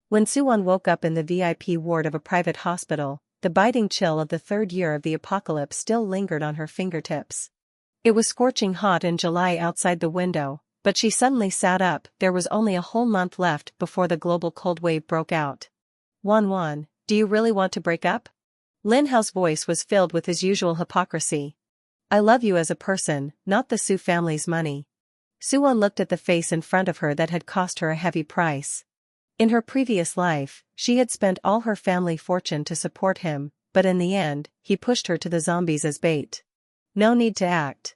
When Suwon woke up in the VIP ward of a private hospital, the biting chill of the third year of the apocalypse still lingered on her fingertips. It was scorching hot in July outside the window, but she suddenly sat up. There was only a whole month left before the global cold wave broke out. Won, do you really want to break up? Lin Hao's voice was filled with his usual hypocrisy. I love you as a person, not the Su family's money. Suwon looked at the face in front of her that had cost her a heavy price. In her previous life, she had spent all her family fortune to support him, but in the end, he pushed her to the zombies as bait. No need to act.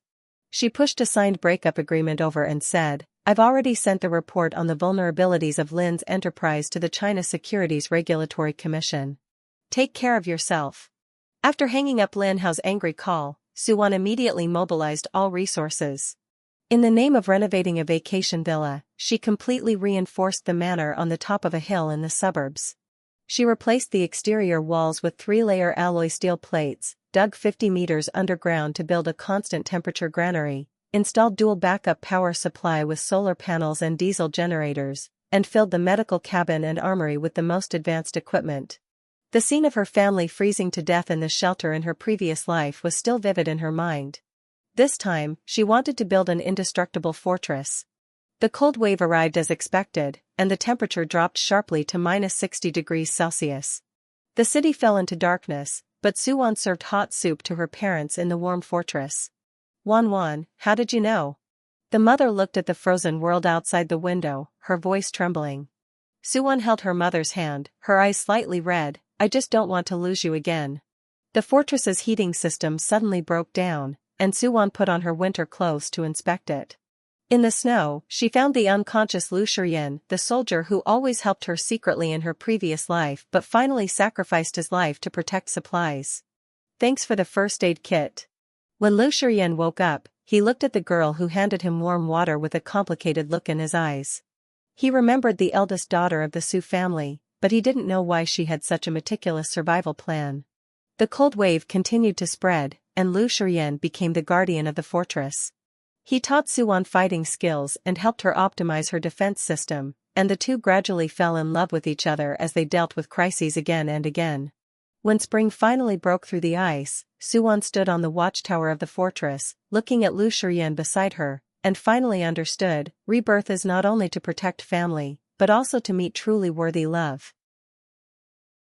She pushed a signed breakup agreement over and said, I've already sent the report on the vulnerabilities of Lin's enterprise to the China Securities Regulatory Commission. Take care of yourself. After hanging up Lin Hao's angry call, Suwon immediately mobilized all resources. In the name of renovating a vacation villa, she completely reinforced the manor on the top of a hill in the suburbs. She replaced the exterior walls with 3-layer alloy steel plates, dug 50 meters underground to build a constant temperature granary, installed dual backup power supply with solar panels and diesel generators, and filled the medical cabin and armory with the most advanced equipment. The scene of her family freezing to death in the shelter in her previous life was still vivid in her mind. This time, she wanted to build an indestructible fortress. The cold wave arrived as expected, and the temperature dropped sharply to -60 degrees Celsius. The city fell into darkness, but Suwon served hot soup to her parents in the warm fortress. Won, how did you know? The mother looked at the frozen world outside the window, her voice trembling. Suwon held her mother's hand, her eyes slightly red. I just don't want to lose you again. The fortress's heating system suddenly broke down, and Suwon put on her winter clothes to inspect it. In the snow, she found the unconscious Lu Shiyan, the soldier who always helped her secretly in her previous life but finally sacrificed his life to protect supplies. Thanks for the first aid kit. When Lu Shiyan woke up, he looked at the girl who handed him warm water with a complicated look in his eyes. He remembered the eldest daughter of the Su family, but he didn't know why she had such a meticulous survival plan. The cold wave continued to spread, and Lu Shiyan became the guardian of the fortress. He taught Suwon fighting skills and helped her optimize her defense system, and the two gradually fell in love with each other as they dealt with crises again and again. When spring finally broke through the ice, Suwon stood on the watchtower of the fortress, looking at Lu Shiyan beside her, and finally understood, rebirth is not only to protect family, but also to meet truly worthy love.